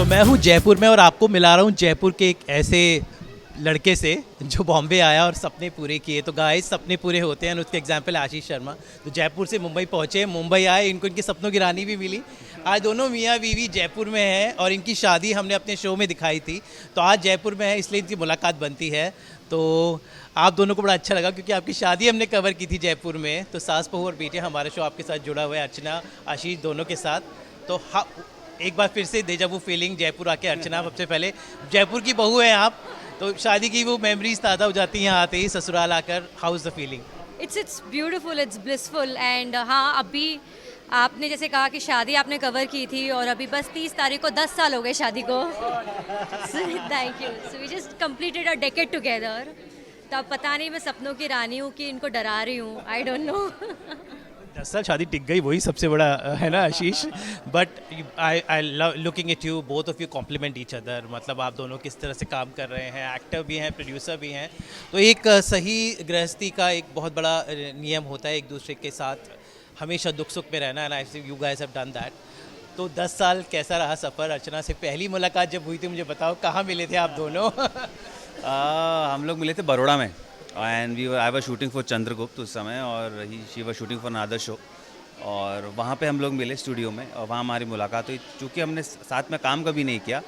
तो मैं हूँ जयपुर में और आपको मिला रहा हूँ जयपुर के एक ऐसे लड़के से जो बॉम्बे आया और सपने पूरे किए। तो गाइस, सपने पूरे होते हैं, उसके एग्जाम्पल आशीष शर्मा तो जयपुर से मुंबई पहुँचे, मुंबई आए, इनको इनके सपनों की रानी भी मिली। आज दोनों मियाँ बीवी जयपुर में हैं और इनकी शादी हमने अपने शो में दिखाई थी। तो आज जयपुर में है, इसलिए इनकी मुलाकात बनती है। तो आप दोनों को बड़ा अच्छा लगा क्योंकि आपकी शादी हमने कवर की थी जयपुर में। तो सास बहू और बेटे हमारा शो आपके साथ जुड़ा हुआ है, अर्चना आशीष दोनों के साथ। तो हाँ, एक बार फिर से डेजा वू फीलिंग जयपुर आके। अर्चना, सबसे पहले जयपुर की बहू हैं आप, तो शादी की वो मेमोरीज ताज़ा हो जाती हैं यहाँ आते ही ससुराल आकर। How is the feeling? It's beautiful, it's blissful and हाँ, अभी आपने जैसे कहा कि शादी आपने कवर की थी और अभी बस 30 तारीख को 10 साल हो गए शादी को। Thank you. So we just completed a decade together. तो अब पता नहीं मैं सपनों की रानी हूँ कि इनको डरा रही हूँ, आई डोंट नो। 10 साल शादी टिक गई, वही सबसे बड़ा है ना Ashish. But I love looking at you, both of you compliment each other. मतलब आप दोनों किस तरह से काम कर रहे हैं, एक्टर भी हैं, प्रोड्यूसर भी हैं। तो एक सही गृहस्थी का एक बहुत बड़ा नियम होता है एक दूसरे के साथ हमेशा दुख सुख में रहना, and I think you guys have done that. तो 10 साल कैसा रहा सफ़र? अर्चना से पहली मुलाकात जब हुई थी, मुझे बताओ कहाँ मिले थे आप दोनों? हम लोग मिले थे बड़ौदा में and I was shooting for Chandragupta उस समय और ही she was shooting for another show. और वहाँ पे हम लोग मिले स्टूडियो में और वहाँ हमारी मुलाकात हुई। चूँकि हमने साथ में काम कभी नहीं किया,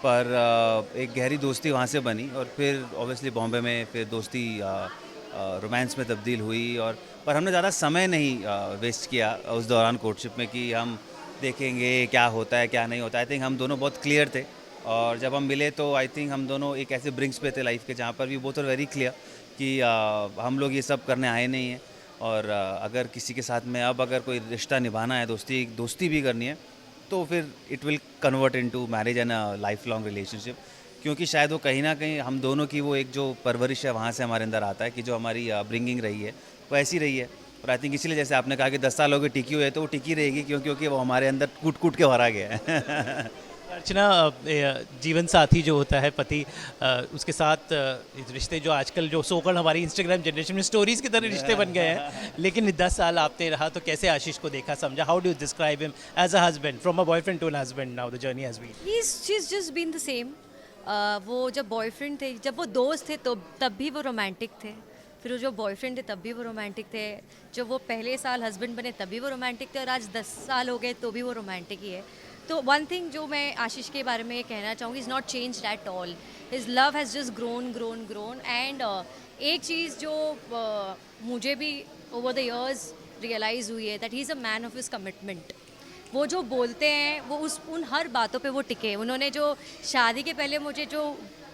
पर एक गहरी दोस्ती वहाँ से बनी और फिर ऑब्वियसली बॉम्बे में फिर दोस्ती रोमांस में तब्दील हुई। और पर हमने ज़्यादा समय नहीं वेस्ट किया उस दौरान कोर्टशिप में कि हम देखेंगे क्या होता है क्या नहीं होता। आई थिंक हम दोनों बहुत क्लियर थे और जब हम मिले तो आई थिंक हम दोनों एक ऐसे ब्रिंक्स पे थे लाइफ के जहाँ पर भी बोथ आर वेरी क्लियर कि हम लोग ये सब करने आए नहीं हैं। और अगर किसी के साथ में अब अगर कोई रिश्ता निभाना है, दोस्ती भी करनी है, तो फिर it will convert into marriage and a life long relationship. क्योंकि शायद वो कहीं ना कहीं हम दोनों की वो एक जो परवरिश है वहाँ से हमारे अंदर आता है कि जो हमारी अपब्रिंगिंग रही है वो ऐसी रही है। और आई थिंक इसीलिए जैसे आपने कहा कि 10 साल हो गए टिकी हुई है, तो वो टिकी रहेगी क्योंकि वो हमारे अंदर कूट कूट के भरा गया है। अर्चना, जीवन साथी जो होता है पति, उसके साथ रिश्ते जो आजकल जो सोकल हमारी इंस्टाग्राम जनरेशन में स्टोरीज की तरह रिश्ते बन गए हैं, लेकिन 10 साल आपने रहा, तो कैसे आशीष को देखा समझा? How do you describe him as a husband, from a boyfriend to an husband? Now the journey has been. She's just been the same. वो जब बॉयफ्रेंड थे, जब वो दोस्त थे तो तब भी वो रोमांटिक थे, फिर वो जो बॉयफ्रेंड थे तब भी वो रोमांटिक थे, जब वो पहले साल हस्बैंड बने तब भी वो रोमांटिक थे और आज 10 साल हो गए तो भी वो रोमांटिक ही है। तो वन थिंग जो मैं आशीष के बारे में ये कहना चाहूँगी, is not changed at all. His love has just grown and एक चीज़ जो मुझे भी ओवर द इयर्स रियलाइज़ हुई है that he is a man of his commitment. वो जो बोलते हैं वो उन हर बातों पे वो टिके। उन्होंने जो शादी के पहले मुझे जो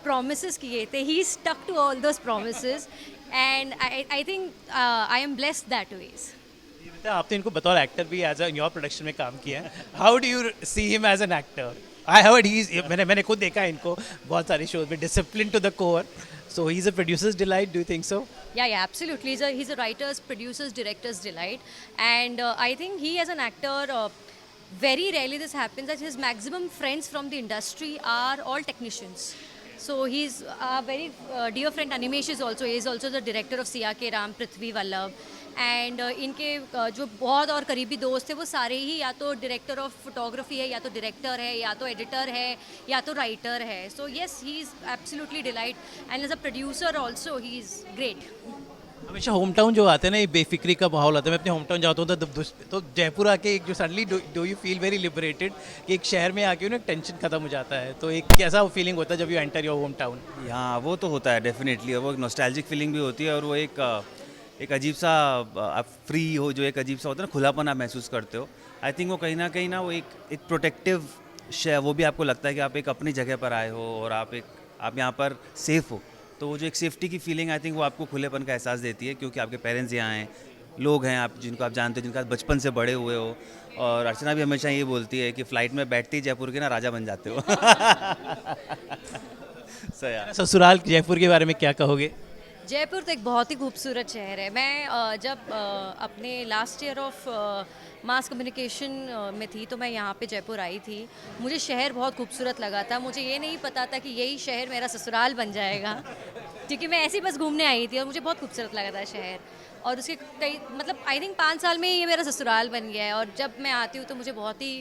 प्रोमिस किए थे, he stuck to all those promise and I think I am blessed that way. आपने इनको बतौर एक्टर भी एज योर प्रोडक्शन में काम किया है, how do you see him as an actor? I heard he is, मैंने खुद देखा है इनको बहुत सारे शोज में, discipline to the core. So he is a producer's delight, do you think so? Yeah, absolutely. He's a writer's, producer's, director's delight. And I think he as an actor, very rarely this happens that his maximum friends from the industry are all technicians. So he's a very dear friend. Animesh is also, he is also the director of Siya Ke Ram, Prithvi Vallabh. And इनके जो बहुत और करीबी दोस्त थे वो सारे ही या तो डायरेक्टर ऑफ फोटोग्राफी है, या तो डायरेक्टर है, या तो एडिटर है, या तो राइटर है। So yes, he is absolutely delight and as a producer also he is great. हमेशा होम टाउन जो आते हैं ना, ये बेफिक्री का माहौल आता है। मैं अपने होम टाउन जाता हूँ तो जयपुर आके एक जो suddenly do you feel very liberated कि एक शहर में आके ना टेंशन खत्म हो जाता है। तो एक कैसा फीलिंग होता है जब you enter your home town? हाँ, वो तो होता है डेफिनेटली। और वो एक नॉस्टैल्जिक फीलिंग भी होती है और वो एक अजीब सा आप फ्री हो, जो एक अजीब सा होता है ना, खुलापन आप महसूस करते हो। आई थिंक वो कहीं ना कहीं ना वो एक प्रोटेक्टिव वो भी आपको लगता है कि आप एक अपनी जगह पर आए हो और आप यहाँ पर सेफ़ हो। तो वो जो एक सेफ्टी की फीलिंग, आई थिंक वो आपको खुलेपन का एहसास देती है क्योंकि आपके पेरेंट्स यहाँ हैं, लोग हैं आप जिनको आप जानते हो, जिनका बचपन से बड़े हुए हो। और अर्चना भी हमेशा ये बोलती है कि फ़्लाइट में बैठते ही जयपुर के ना राजा बन जाते हो। ससुराल जयपुर के बारे में क्या कहोगे? जयपुर तो एक बहुत ही खूबसूरत शहर है। मैं जब अपने last year of mass communication में थी तो मैं यहाँ पे जयपुर आई थी। मुझे शहर बहुत खूबसूरत लगा था। मुझे ये नहीं पता था कि यही शहर मेरा ससुराल बन जाएगा, क्योंकि मैं ऐसे ही बस घूमने आई थी और मुझे बहुत खूबसूरत लगा था शहर। और उसके कई मतलब आई थिंक 5 साल में ये मेरा ससुराल बन गया है। और जब मैं आती हूँ तो मुझे बहुत ही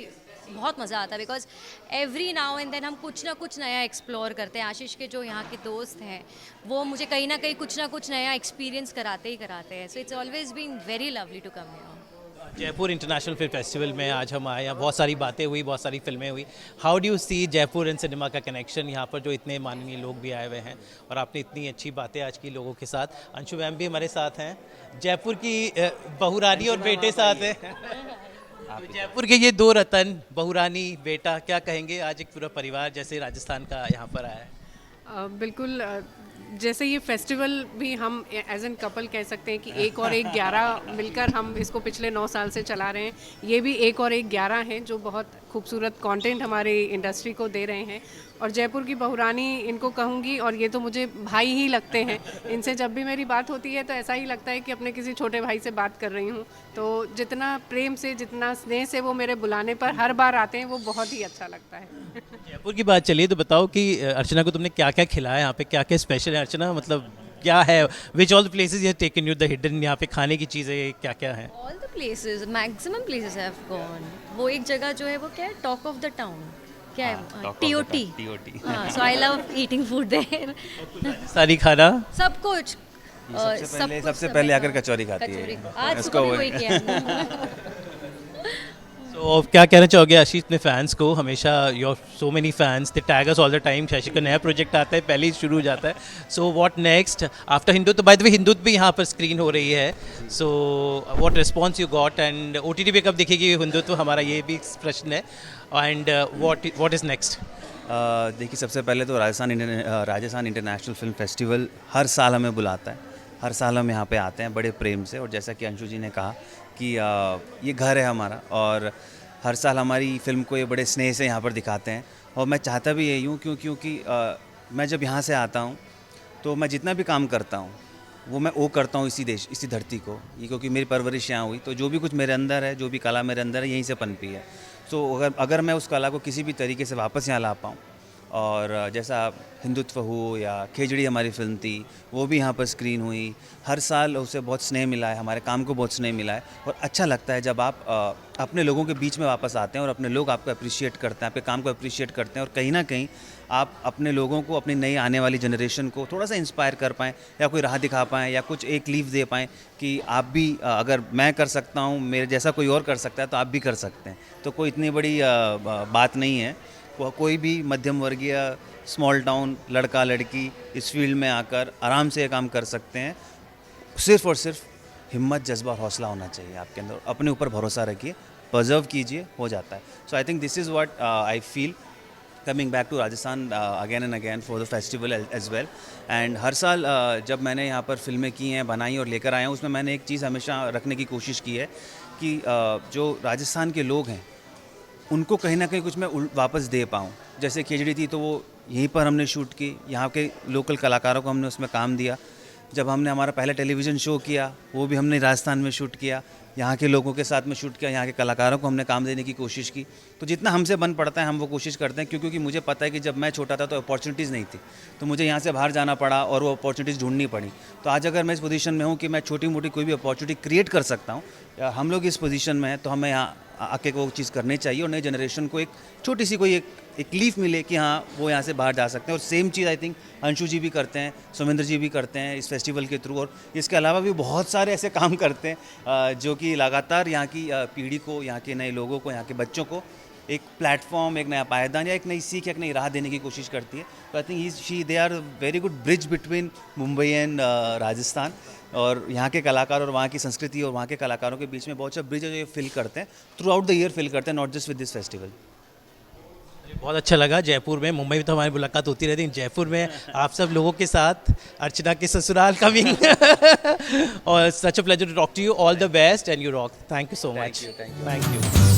बहुत मज़ा आता है because every now and then हम कुछ ना कुछ नया एक्सप्लोर करते हैं। आशीष के जो यहाँ के दोस्त हैं वो मुझे कहीं ना कहीं कुछ ना कुछ नया एक्सपीरियंस कराते ही कराते हैं। So it's always been very lovely to come here. Jaipur international film festival में आज हम आए हैं, बहुत सारी बातें हुई, बहुत सारी फिल्में हुई। How do you see Jaipur and cinema का कनेक्शन, यहाँ पर जो इतने माननीय लोग भी आए हुए हैं और आपने इतनी अच्छी बातें आज की लोगों के साथ। अंशु मैम भी हमारे साथ हैं, जयपुर की बहुरानी और बेटे साथ हैं। तो जयपुर के ये दो रतन, बहुरानी बेटा, क्या कहेंगे? आज एक पूरा परिवार जैसे राजस्थान का यहाँ पर आया है। बिल्कुल जैसे ये फेस्टिवल भी हम एज एन कपल कह सकते हैं कि 1 और 1 11 मिलकर हम इसको पिछले 9 साल से चला रहे हैं। ये भी 1 और 1 11 हैं जो बहुत खूबसूरत कंटेंट हमारे इंडस्ट्री को दे रहे हैं। और जयपुर की बहुरानी इनको कहूँगी, और ये तो मुझे भाई ही लगते हैं। इनसे जब भी मेरी बात होती है तो ऐसा ही लगता है कि अपने किसी छोटे भाई से बात कर रही हूँ। तो जितना प्रेम से, जितना स्नेह से वो मेरे बुलाने पर हर बार आते हैं, वो बहुत ही अच्छा लगता है। जयपुर की बात चलिए तो बताओ कि अर्चना को तुमने क्या क्या खिलाया यहाँ पे, क्या क्या स्पेशल है अर्चना? मतलब क्या है, which all the places you taken you, the hidden यहाँ पे खाने की चीज़ें क्या क्या है? All the places, maximum places have gone. वो एक जगह जो है वो क्या है, टॉक ऑफ द टाउन, क्या है, टीओटी। So I love eating food there. सारी खाना सब कुछ सबसे पहले आकर कचौरी खाती है। आज इसको सुबह भी वही किया। तो क्या कहना चाहोगे आशीष अपने फैंस को? हमेशा your so many fans, they tag us all the time. Shashi का नया प्रोजेक्ट आता है, पहले ही शुरू हो जाता है। So what next after Hindutva? By the way Hindutva भी यहाँ पर स्क्रीन हो रही है। So what response you got, and OTT पे कब दिखेगी हिंदुत? हमारा ये भी प्रश्न है। And what is next? देखिए, सबसे पहले तो राजस्थान इंटरनेशनल फिल्म फेस्टिवल हर साल हमें बुलाता है। हर साल हम यहाँ पे आते हैं बड़े प्रेम से, और जैसा कि अंशु जी ने कहा कि ये घर है हमारा, और हर साल हमारी फिल्म को ये बड़े स्नेह से यहाँ पर दिखाते हैं। और मैं चाहता भी यही हूँ क्योंकि मैं जब यहाँ से आता हूँ तो मैं जितना भी काम करता हूँ वो मैं वो करता हूँ इसी देश, इसी धरती को, ये क्योंकि मेरी परवरिश यहाँ हुई। तो जो भी कुछ मेरे अंदर है, जो भी कला मेरे अंदर है, यहीं से पनपी है। तो अगर मैं उस कला को किसी भी तरीके से वापस यहाँ ला पाऊँ, और जैसा हिंदुत्व हो या खेजड़ी हमारी फिल्म थी, वो भी यहाँ पर स्क्रीन हुई। हर साल उसे बहुत स्नेह मिला है, हमारे काम को बहुत स्नेह मिला है। और अच्छा लगता है जब आप अपने लोगों के बीच में वापस आते हैं और अपने लोग आपको अप्रिशिएट करते हैं, आपके काम को अप्रिशिएट करते हैं, और कहीं ना कहीं आप अपने लोगों को, अपनी नई आने वाली जनरेशन को थोड़ा सा इंस्पायर कर पाएँ, या कोई राह दिखा पाएँ, या कुछ एक लीव दे पाएँ कि आप भी, अगर मैं कर सकता हूँ, मेरे जैसा कोई और कर सकता है, तो आप भी कर सकते हैं। तो कोई इतनी बड़ी बात नहीं है। कोई भी मध्यम वर्गीय स्मॉल टाउन लड़का लड़की इस फील्ड में आकर आराम से ये काम कर सकते हैं। सिर्फ़ और सिर्फ हिम्मत, जज्बा और हौसला होना चाहिए आपके अंदर। अपने ऊपर भरोसा रखिए, पर्जर्व कीजिए, हो जाता है। So I think this is what I feel coming back to Rajasthan again and again for the festival as well. And हर साल जब मैंने यहाँ पर फिल्में की हैं, बनाई और लेकर आया हूँ, उसमें मैंने एक चीज़ हमेशा रखने की कोशिश की है कि जो राजस्थान के लोग हैं उनको कहीं ना कहीं कुछ मैं वापस दे पाऊँ। जैसे खेजड़ी थी तो वो यहीं पर हमने शूट की, यहाँ के लोकल कलाकारों को हमने उसमें काम दिया। जब हमने हमारा पहला टेलीविज़न शो किया, वो भी हमने राजस्थान में शूट किया, यहाँ के लोगों के साथ में शूट किया, यहाँ के कलाकारों को हमने काम देने की कोशिश की। तो जितना हमसे बन पड़ता है हम वो कोशिश करते हैं, क्योंकि मुझे पता है कि जब मैं छोटा था तो अपॉर्चुनिटीज़ नहीं थी, तो मुझे यहाँ से बाहर जाना पड़ा और वो अपॉर्चुनिटीज़ ढूंढनी पड़ी। तो आज अगर मैं इस पोजीशन में हूँ कि मैं छोटी मोटी कोई भी अपॉर्चुनिटी क्रिएट कर सकता हूँ, या हम लोग इस पोजीशन में हैं, तो हमें यहाँ आके वो चीज़ करनी चाहिए, और नई जनरेशन को एक छोटी सी कोई एक लीफ मिले कि हाँ वो यहाँ से बाहर जा सकते हैं। और सेम चीज़ आई थिंक अंशु जी भी करते हैं, सुमेंद्र जी भी करते हैं इस फेस्टिवल के थ्रू, और इसके अलावा भी बहुत सारे ऐसे काम करते हैं जो कि लगातार यहाँ की पीढ़ी को, यहाँ के नए लोगों को, यहाँ के बच्चों को एक प्लेटफॉर्म, एक नया पायदान या एक नई सीख, एक नई राह देने की कोशिश करती है। तो I think they are very good bridge between Mumbai and Rajasthan, और यहाँ के कलाकार और वहाँ की संस्कृति और वहाँ के कलाकारों के बीच में बहुत सा ब्रिज है जो ये फिल करते हैं, throughout the year fill करते हैं, not just with this festival. बहुत अच्छा लगा जयपुर में। मुंबई में तो हमारी मुलाकात होती रहती है, जयपुर में आप सब लोगों के साथ, अर्चना के ससुराल कमिंग और such a pleasure to talk to you. All the best and you rock. Thank you so much. Thank you. Thank you.